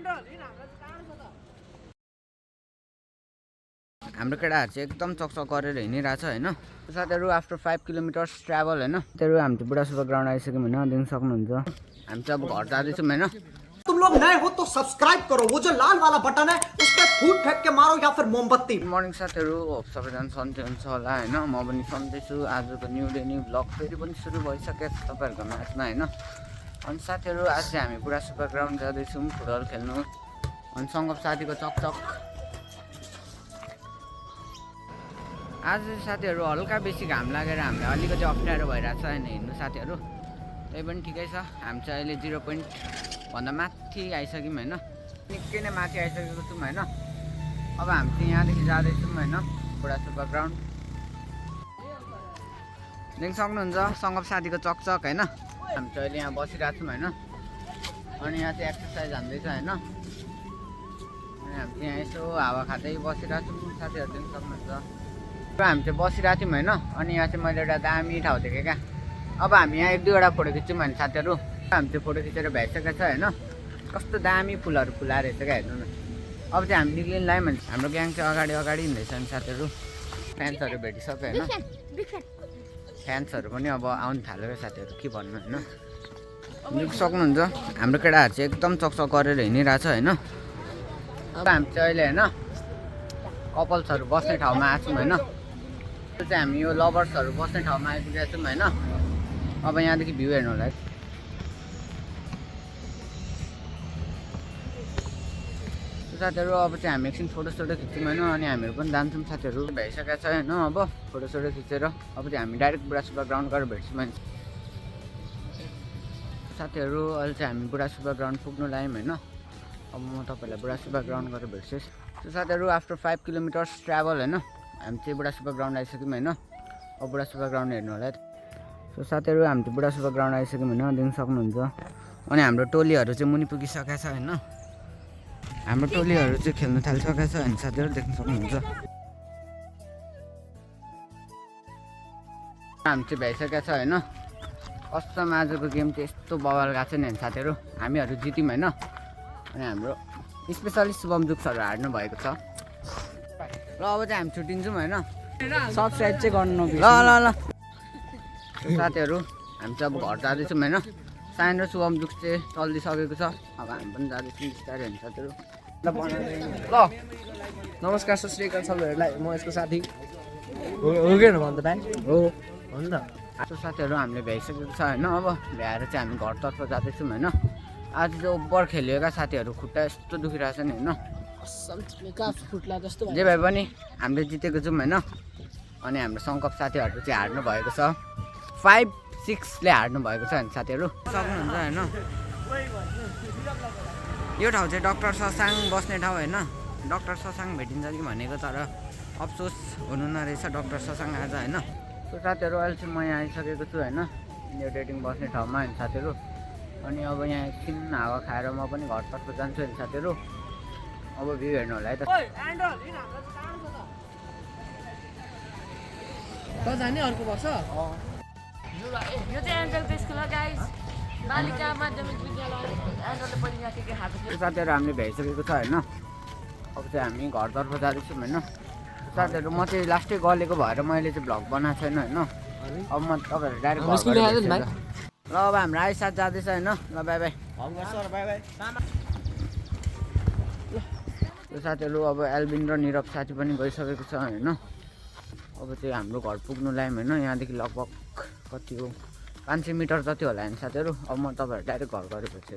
हाम्रो केटाहरू चाहिँ एकदम चकचक गरेर हिँडिरहेछ होइन साथीहरू आफ्टर 5 किलोमिटर्स ट्राभल होइन साथीहरू हामी चाहिँ बुढा सुब्बा ग्राउन्ड आइसक्यौँ होइन देख्न सक्नुहुन्छ हामी चाहिँ अब घर जाँदैछौँ होइन तुम लोग नए हो तो सब्सक्राइब करो वो जो लाल वाला बटन है उस पर फूट फेंक के मारो या फिर मोमबत्ती गुड मर्निङ साथीहरू होप सबैजना सन्चै हुन्छ होला होइन म पनि सन्चै छु आजको न्यू डे न्यू ब्लग फेरि पनि सुरु भइसक्यो तपाईँहरूको म्याचमा होइन अनि साथीहरू आज चाहिँ हामी बुढा सुब्बा ग्राउन्ड जाँदैछौँ फुटबल खेल्नु अनि सङ्गप साथीको चकचक आज साथीहरू हल्का बेसी घाम लागेर हामीलाई अलिकति अप्ठ्यारो भइरहेको छ होइन हिँड्नु साथीहरू त्यही पनि ठिकै छ हामी चाहिँ अहिले 0 पोइन्ट भन्दा माथि आइसक्यौँ होइन निकै नै माथि आइसकेको छौँ होइन अब हामी चाहिँ यहाँदेखि जाँदैछौँ होइन बुढा सुब्बा ग्राउन्ड देख्न सक्नुहुन्छ सङ्गप साथीको चकचक होइन हामी चाहिँ अहिले यहाँ बसिरहेको छौँ होइन अनि यहाँ चाहिँ एक्सर्साइज हान्दैछ होइन अनि हामी चाहिँ यहाँ यसो हावा खाँदै बसिरहेको छौँ साथीहरू देख्न सक्नुहुन्छ र हामी चाहिँ बसिरहेको थियौँ होइन अनि यहाँ चाहिँ मैले एउटा दामी ठाउँ देखेँ क्या अब हामी यहाँ 1-2वटा फोटो खिच्छौँ भने साथीहरू हामी चाहिँ फोटो खिचेर भ्याइसकेको छ होइन कस्तो दामी फुलहरू फुलाएर रहेछ क्या हेर्नु न अब चाहिँ हामी निक्लिनु लाग्यौँ भने हाम्रो ग्याङ चाहिँ अगाडि हिँड्दैछ नि साथीहरू फ्यान्सहरू भेटिसक्यो होइन फ्यान्सहरू पनि अब आउनु थाल्यो क्या साथीहरू के भन्नु होइन देख्न सक्नुहुन्छ हाम्रो केटाहरू चाहिँ एकदम चकचक गरेर हिँडिरहेछ होइन अब हामी चाहिँ अहिले होइन कपल्सहरू बस्ने ठाउँमा आएको छौँ होइन चाहिँ हामी यो लभर्सहरू बस्ने ठाउँमा आइपुगेका छौँ होइन अब यहाँदेखि भ्यू हेर्नु होला साथीहरू अब चाहिँ हामी एकछिन फोटोसोटो खिच्छौँ होइन अनि हामीहरू पनि जान्छौँ साथीहरू भ्याइसकेको छ होइन अब फोटोसोटो खिचेर अब चाहिँ हामी डाइरेक्ट बुढा सुब्बा ग्राउन्ड गएर भेट्छौँ भने साथीहरू अहिले चाहिँ हामी बुढा सुब्बा ग्राउन्ड पुग्नु लाग्यौँ होइन अब म तपाईँलाई बुढा सुब्बा ग्राउन्ड गएर भेट्छु सो साथीहरू आफ्टर 5 किलोमिटर्स ट्राभल होइन हामी चाहिँ बुढा सुब्बा ग्राउन्ड आइसक्यौँ होइन अब बुढा सुब्बा ग्राउन्ड हेर्नु होला सो साथीहरू हामी चाहिँ बुढा सुब्बा ग्राउन्ड आइसक्यौँ होइन देख्न सक्नुहुन्छ अनि हाम्रो टोलीहरू चाहिँ मुनि पुगिसकेको छ होइन हाम्रो टोलीहरू चाहिँ खेल्नु थालिसकेको छ होइन साथीहरू देख्न सक्नुहुन्छ हामी चाहिँ भ्याइसकेको छ होइन कसम आजको गेम चाहिँ यस्तो बवाल गएको छ नि होइन साथीहरू हामीहरू जित्यौँ होइन अनि हाम्रो स्पेसली शुभम जुक्सहरू हार्नु भएको छ र अब चाहिँ हामी छुट्टिन्छौँ होइन सब्सक्राइब चाहिँ गर्नु ल ल ल साथीहरू हामी चाहिँ अब घर जाँदैछौँ होइन साइन र शुभम जुक्स चाहिँ चल्दिसकेको छ अब हामी पनि जाँदैछौँ बिस्तारै होइन साथीहरू ल नमस्कार सत श्री अकाल सबैहरूलाई म यसको साथी हो कि भन्दा भाइ हो नि त आज साथीहरू हामीले भ्याइसकेको छ होइन अब भ्याएर चाहिँ हामी घरतर्फ जाँदैछौँ होइन आज चाहिँ ओभर खेल्यो क्या साथीहरू खुट्टा यस्तो दुखिरहेको छ नि होइन जे भए पनि हामीले जितेको छौँ होइन अनि हाम्रो सङ्कप साथीहरू चाहिँ हार्नु भएको छ 5-6ले हार्नु भएको छ होइन साथीहरू सक्नुहुन्छ होइन यो ठाउँ चाहिँ डाक्टर ससाङ बस्ने ठाउँ होइन डाक्टर ससाङ भेटिन्छ कि भनेको तर अफसोस हुनु नरहेछ डाक्टर ससाङ आज होइन त्यो साथीहरू अहिले चाहिँ म यहाँ आइसकेको छु होइन यो डेटिङ बस्ने ठाउँमा होइन साथीहरू अनि अब यहाँ एकछिन हावा खाएर म पनि घरतर्फ जान्छु होइन साथीहरू अब भ्यू हेर्नु होला है त जाने अर्को वर्ष यो चाहिँ एन्जलको स्कुल हो गाइस बालिका माध्यमिक विद्यालय एन्जलले पढिरहेको के खाएको साथीहरू हामीले भ्याइसकेको छ होइन अब चाहिँ हामी घरतर्फ जाँदैछौँ होइन साथीहरू म चाहिँ लास्टै गलेको भएर मैले चाहिँ भ्लग बनाएको छैन होइन अब म तपाईँहरू डाइरेक्ट ल अब हाम्रो आइसाथ जाँदैछ होइन ल बाई बाई त्यो साथीहरू अब एल्बिन र निरव साथी पनि गइसकेको छ होइन अब चाहिँ हाम्रो घर पुग्नु लाग्यौँ होइन यहाँदेखि लगभग कति हो 500 मिटर जति होला होइन साथीहरू अब म तपाईँहरू डाइरेक्ट घर गएर भेट्छु